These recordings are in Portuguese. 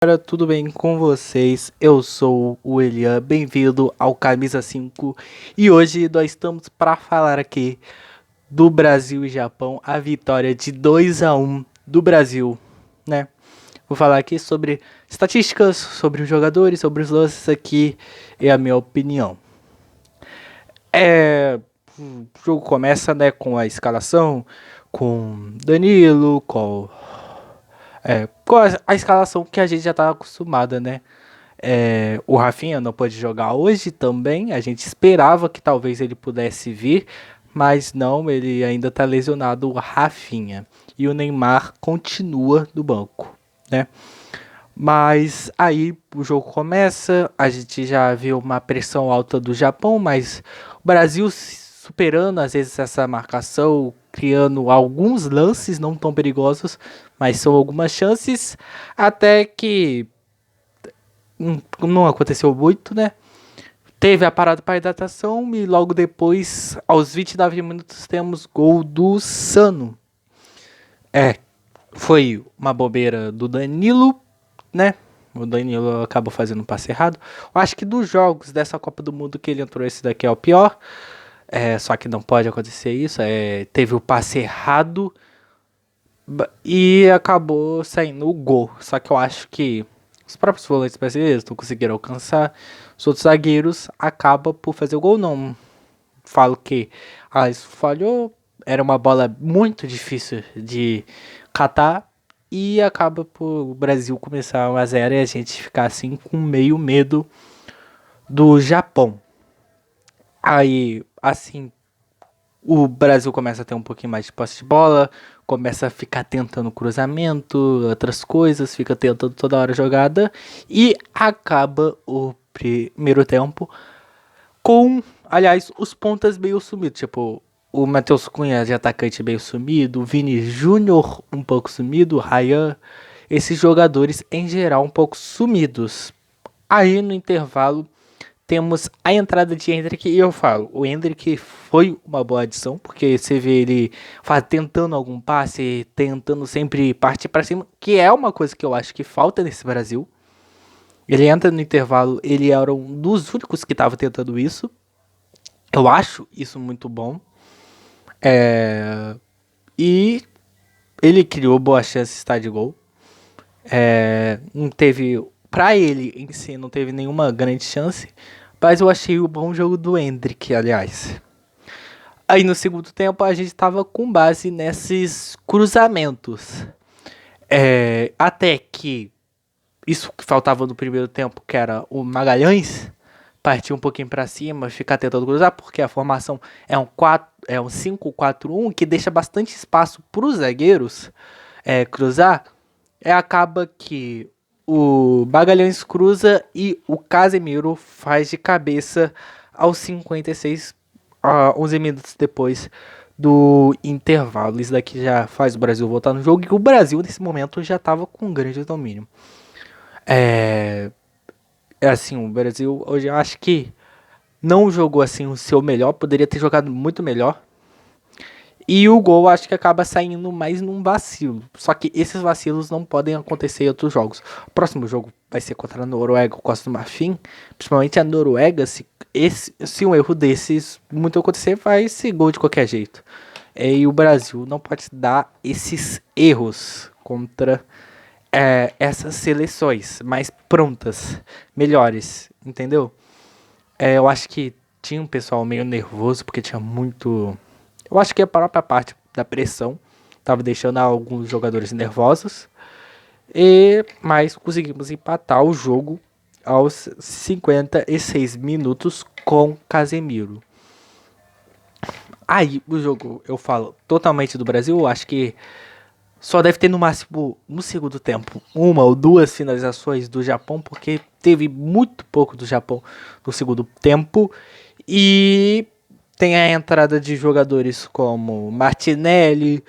Galera, tudo bem com vocês? Eu sou o Elian, bem-vindo ao Camisa 5 e hoje nós estamos para falar aqui do Brasil e Japão, a vitória de 2-1 do Brasil, né? Vou falar aqui sobre estatísticas, sobre os jogadores, sobre os lances aqui e a minha opinião. O jogo começa, né, com a escalação, com Danilo, com a escalação que a gente já tá acostumada, né? O Rafinha não pode jogar hoje também. A gente esperava que talvez ele pudesse vir, mas não, ele ainda tá lesionado, o Rafinha. E o Neymar continua no banco, né? Mas aí o jogo começa, a gente já viu uma pressão alta do Japão, mas o Brasil superando às vezes essa marcação, criando alguns lances não tão perigosos, mas são algumas chances, até que não aconteceu muito, né? Teve a parada para hidratação e logo depois, aos 29 minutos, temos gol do Sano. Foi uma bobeira do Danilo, né? O Danilo acabou fazendo um passe errado. Eu acho que dos jogos dessa Copa do Mundo que ele entrou, esse daqui é o pior. Só que não pode acontecer isso. Teve o passe errado e acabou saindo o gol. Só que eu acho que os próprios volantes brasileiros não conseguiram alcançar. Os outros zagueiros acabam por fazer o gol. Não falo que isso falhou. Era uma bola muito difícil de catar. E acaba por o Brasil começar 1-0 e a gente ficar assim com meio medo do Japão. Aí, assim, o Brasil começa a ter um pouquinho mais de posse de bola, começa a ficar tentando cruzamento, outras coisas, fica tentando toda hora jogada e acaba o primeiro tempo com, aliás, os pontas meio sumidos, tipo, o Matheus Cunha de atacante meio sumido, o Vini Júnior um pouco sumido, o Ryan, esses jogadores em geral um pouco sumidos. Aí no intervalo temos a entrada de Hendrick e eu falo, o Hendrick foi uma boa adição, porque você vê ele tentando algum passe, tentando sempre partir para cima, que é uma coisa que eu acho que falta nesse Brasil. Ele entra no intervalo, ele era um dos únicos que estava tentando isso. Eu acho isso muito bom. E ele criou boas chances de gol. Não teve, pra ele em si, não teve nenhuma grande chance. Mas eu achei o bom jogo do Hendrick, aliás. Aí no segundo tempo a gente estava com base nesses cruzamentos. Até que isso que faltava no primeiro tempo, que era o Magalhães, partir um pouquinho para cima, ficar tentando cruzar, porque a formação é um 5-4-1 que deixa bastante espaço para os zagueiros cruzar. Acaba que o Magalhães cruza e o Casemiro faz de cabeça aos 56, 11 minutos depois do intervalo. Isso daqui já faz o Brasil voltar no jogo e o Brasil nesse momento já estava com um grande domínio. Assim, o Brasil hoje eu acho que não jogou assim o seu melhor, poderia ter jogado muito melhor. E o gol acho que acaba saindo mais num vacilo. Só que esses vacilos não podem acontecer em outros jogos. O próximo jogo vai ser contra a Noruega ou Costa do Marfim. Principalmente a Noruega, se um erro desses muito acontecer, vai ser gol de qualquer jeito. E o Brasil não pode dar esses erros contra essas seleções mais prontas, melhores, entendeu? Eu acho que tinha um pessoal meio nervoso porque tinha muito. Eu acho que a própria parte da pressão estava deixando alguns jogadores nervosos. Mas conseguimos empatar o jogo aos 56 minutos com Casemiro. Aí o jogo, eu falo totalmente do Brasil, eu acho que só deve ter no máximo, no segundo tempo, uma ou duas finalizações do Japão, porque teve muito pouco do Japão no segundo tempo. E tem a entrada de jogadores como Martinelli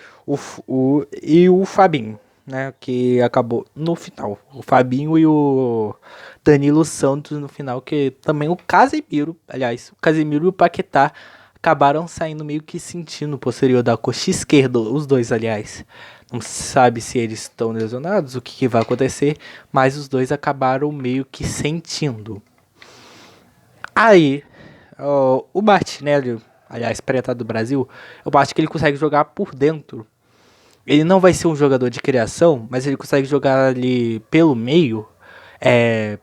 e o Fabinho, né, que acabou no final. O Fabinho e o Danilo Santos no final, que também o Casemiro, aliás, o Casemiro e o Paquetá acabaram saindo meio que sentindo o posterior da coxa esquerda, os dois, aliás. Não se sabe se eles estão lesionados, o que vai acontecer, mas os dois acabaram meio que sentindo. Aí, o Martinelli, aliás, pré-atacante do Brasil, eu acho que ele consegue jogar por dentro. Ele não vai ser um jogador de criação, mas ele consegue jogar ali pelo meio.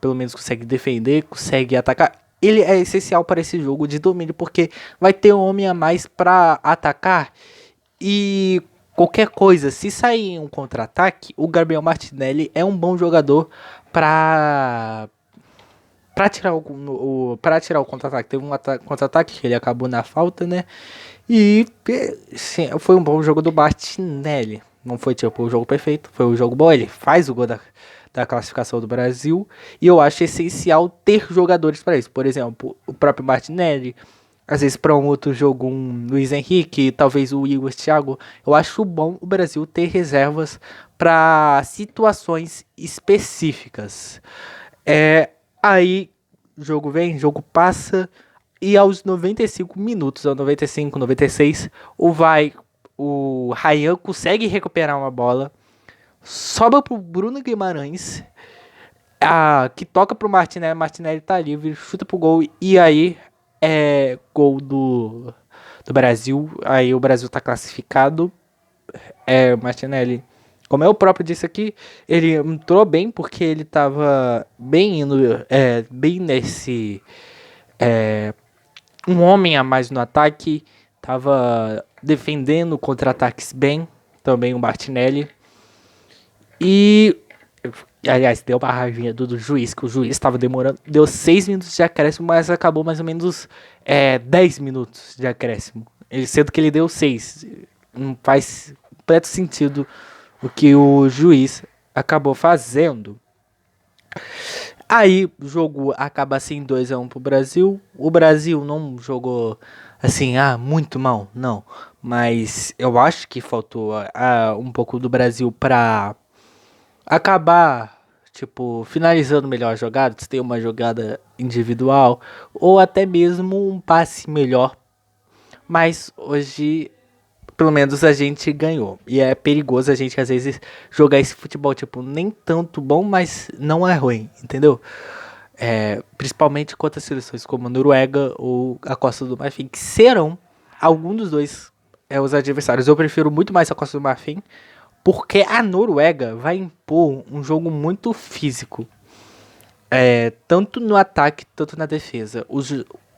Pelo menos consegue defender, consegue atacar. Ele é essencial para esse jogo de domínio, porque vai ter um homem a mais para atacar. E qualquer coisa, se sair um contra-ataque, o Gabriel Martinelli é um bom jogador para para tirar o contra-ataque. Teve um contra-ataque que ele acabou na falta, né? E sim, foi um bom jogo do Martinelli. Não foi tipo o jogo perfeito, foi um jogo bom. Ele faz o gol da classificação do Brasil. E eu acho essencial ter jogadores para isso. Por exemplo, o próprio Martinelli. Às vezes para um outro jogo, um Luiz Henrique, talvez o Igor Thiago. Eu acho bom o Brasil ter reservas para situações específicas. Aí, jogo vem, jogo passa. E aos 95 minutos, aos 95, 96, o Ryan consegue recuperar uma bola. Sobra pro Bruno Guimarães. Que toca pro Martinelli. Martinelli tá livre, chuta pro gol. E aí é gol do Brasil. Aí o Brasil tá classificado. Martinelli, como eu próprio disse aqui, ele entrou bem porque ele tava bem indo, bem nesse. Um homem a mais no ataque, tava defendendo contra-ataques bem, também o Martinelli. E, aliás, deu uma raivinha do juiz, que o juiz estava demorando, deu 6 minutos de acréscimo, mas acabou mais ou menos 10 minutos de acréscimo. Sendo que ele deu 6. Não faz completo sentido o que o juiz acabou fazendo. Aí o jogo acaba assim 2-1 pro Brasil. O Brasil não jogou assim, muito mal, não. Mas eu acho que faltou um pouco do Brasil pra acabar, tipo, finalizando melhor a jogada, ter uma jogada individual ou até mesmo um passe melhor. Mas hoje, pelo menos a gente ganhou. E é perigoso a gente às vezes jogar esse futebol, tipo, nem tanto bom, mas não é ruim, entendeu? Principalmente contra seleções como a Noruega ou a Costa do Marfim, que serão algum dos dois os adversários. Eu prefiro muito mais a Costa do Marfim, porque a Noruega vai impor um jogo muito físico. Tanto no ataque, tanto na defesa.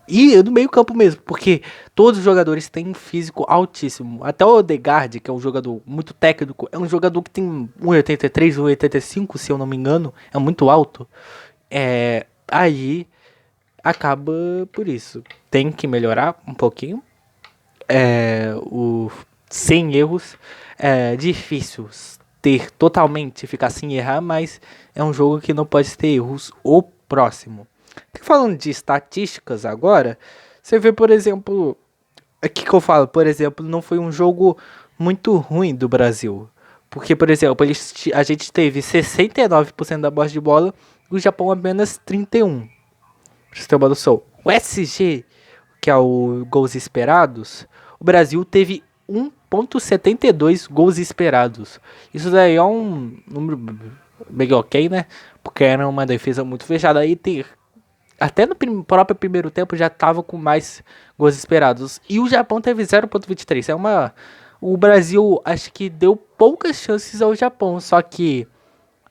E no meio campo mesmo, porque todos os jogadores têm um físico altíssimo. Até o Odegaard, que é um jogador muito técnico, é um jogador que tem 1,83, 1,85, se eu não me engano. É muito alto. Aí acaba por isso. Tem que melhorar um pouquinho. Sem erros. É difícil ficar sem errar, mas é um jogo que não pode ter erros. O próximo. Falando de estatísticas agora, você vê, por exemplo, aqui que eu falo, por exemplo, não foi um jogo muito ruim do Brasil. Porque, por exemplo, a gente teve 69% da posse de bola e o Japão apenas 31%. Pra você ter uma noção. O SG, que é o gols esperados, o Brasil teve 1,72 gols esperados. Isso daí é um número bem ok, né? Porque era uma defesa muito fechada. Aí até no próprio primeiro tempo já estava com mais gols esperados. E o Japão teve 0,23. O Brasil acho que deu poucas chances ao Japão. Só que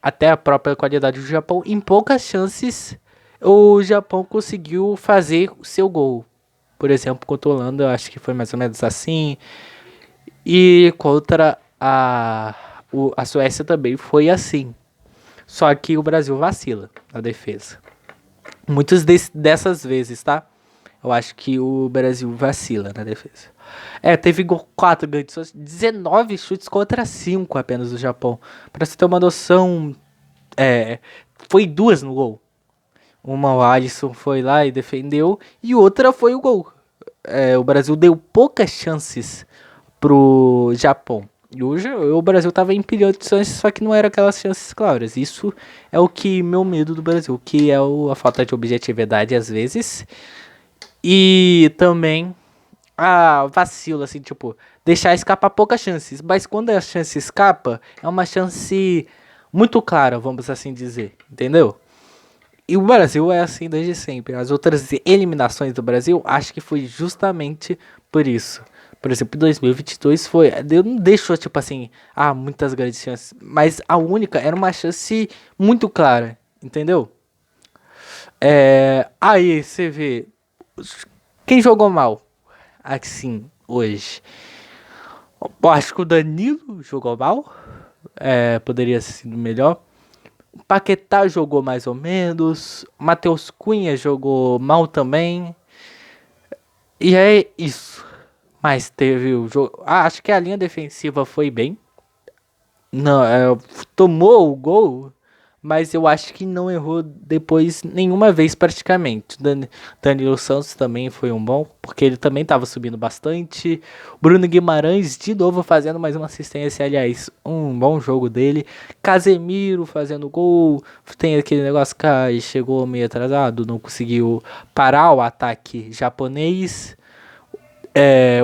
até a própria qualidade do Japão, em poucas chances, o Japão conseguiu fazer o seu gol. Por exemplo, contra a Holanda, acho que foi mais ou menos assim. E contra a Suécia também foi assim. Só que o Brasil vacila na defesa. Muitas dessas vezes, tá? Eu acho que o Brasil vacila na defesa. Teve 4 ganhos, 19 chutes contra 5 apenas do Japão. Pra você ter uma noção, foi 2 no gol. Uma o Alisson foi lá e defendeu, e outra foi o gol. O Brasil deu poucas chances pro Japão. E hoje o Brasil tava empilhando chances, só que não era aquelas chances claras. Isso é o que meu medo do Brasil, que é a falta de objetividade às vezes. E também vacilo, assim, tipo, deixar escapar poucas chances. Mas quando a chance escapa, é uma chance muito clara, vamos assim dizer, entendeu? E o Brasil é assim desde sempre. As outras eliminações do Brasil, acho que foi justamente por isso. Por exemplo, em 2022 foi. Eu não deixou, tipo assim, muitas grandes chances. Mas a única era uma chance muito clara, entendeu? Aí você vê. Quem jogou mal? Assim, hoje. Eu acho que o Danilo jogou mal. Poderia ter sido melhor. O Paquetá jogou mais ou menos. Matheus Cunha jogou mal também. E é isso. Mas teve o jogo. Acho que a linha defensiva foi bem. Não, tomou o gol, mas eu acho que não errou depois nenhuma vez praticamente. Danilo Santos também foi um bom, porque ele também estava subindo bastante. Bruno Guimarães de novo fazendo mais uma assistência, aliás, um bom jogo dele. Casemiro fazendo gol. Tem aquele negócio que chegou meio atrasado, não conseguiu parar o ataque japonês.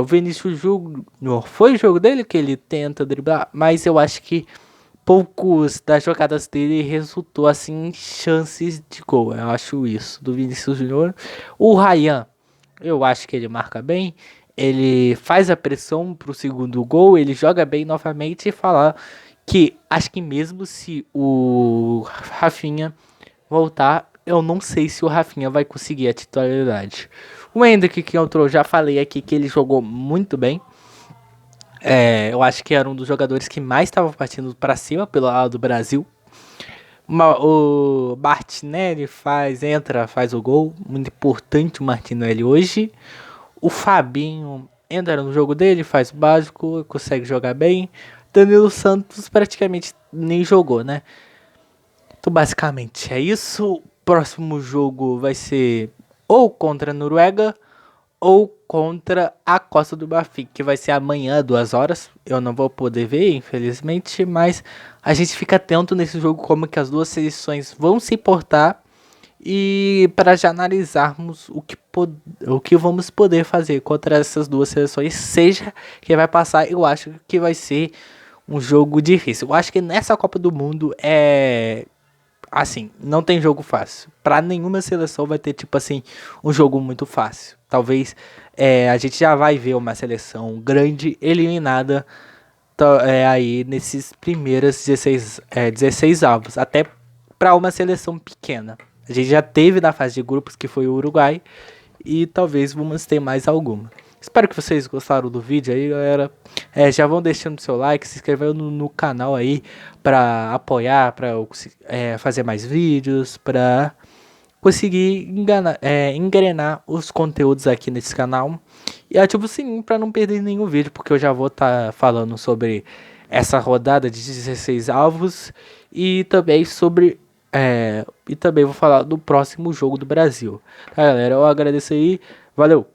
O Vinícius Júnior foi o jogo dele que ele tenta driblar, mas eu acho que poucos das jogadas dele resultou assim em chances de gol. Eu acho isso do Vinícius Júnior. O Ryan, eu acho que ele marca bem. Ele faz a pressão pro segundo gol, ele joga bem novamente e falar que acho que mesmo se o Rafinha voltar, eu não sei se o Rafinha vai conseguir a titularidade. O Hendrick que entrou, já falei aqui que ele jogou muito bem. Eu acho que era um dos jogadores que mais estava partindo para cima pelo lado do Brasil. O Martinelli faz o gol. Muito importante o Martinelli hoje. O Fabinho entra no jogo dele, faz o básico, consegue jogar bem. Danilo Santos praticamente nem jogou, né? Então, basicamente é isso. O próximo jogo vai ser ou contra a Noruega ou contra a Costa do Marfim, que vai ser amanhã, 2 horas. Eu não vou poder ver, infelizmente, mas a gente fica atento nesse jogo como que as duas seleções vão se portar e para já analisarmos o que vamos poder fazer contra essas duas seleções, seja quem vai passar. Eu acho que vai ser um jogo difícil. Eu acho que nessa Copa do Mundo assim, não tem jogo fácil. Pra nenhuma seleção vai ter, tipo assim, um jogo muito fácil. Talvez a gente já vai ver uma seleção grande eliminada aí nesses primeiros 16 avos. Até pra uma seleção pequena. A gente já teve na fase de grupos, que foi o Uruguai. E talvez vamos ter mais alguma. Espero que vocês gostaram do vídeo aí, galera. Já vão deixando seu like, se inscrevendo no canal aí pra apoiar, pra eu fazer mais vídeos, pra conseguir engrenar os conteúdos aqui nesse canal. E ativa o sininho pra não perder nenhum vídeo, porque eu já vou estar falando sobre essa rodada de 16 alvos e também e também vou falar do próximo jogo do Brasil. Tá, galera? Eu agradeço aí. Valeu!